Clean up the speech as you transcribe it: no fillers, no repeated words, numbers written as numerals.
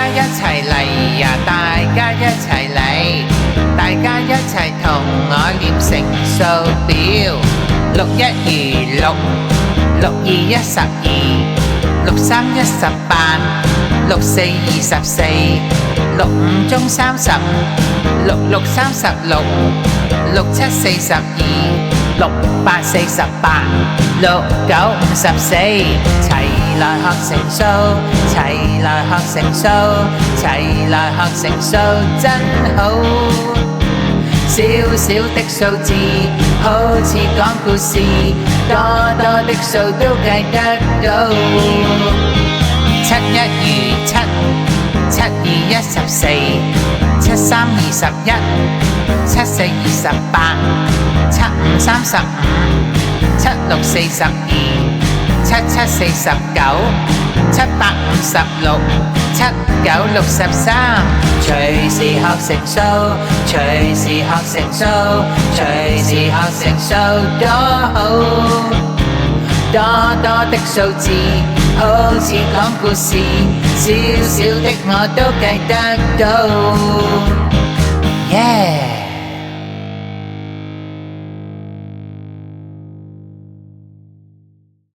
家一齊嚟呀，大家一齊嚟，大家一齊同我念乘數表。6 1 2 6 6 2 1 12 6 3 1 18 6 4 24 6 5中30 6 6 36 6 7 42 6 8 48 6 9 54，齊來學乘數，齊來學乘數，齊來學乘數真好。小小的數字好似講故事，多多的數都計得到。7 1 如7 7 2 14 7 3 21 7 4 28 7 5 35 7 6 42 7 7 49 7 8 56 7 9 63，隨時學乘數，隨時學乘數，隨時學乘數多好。多多的數字好似講故事，小小的我都計得到。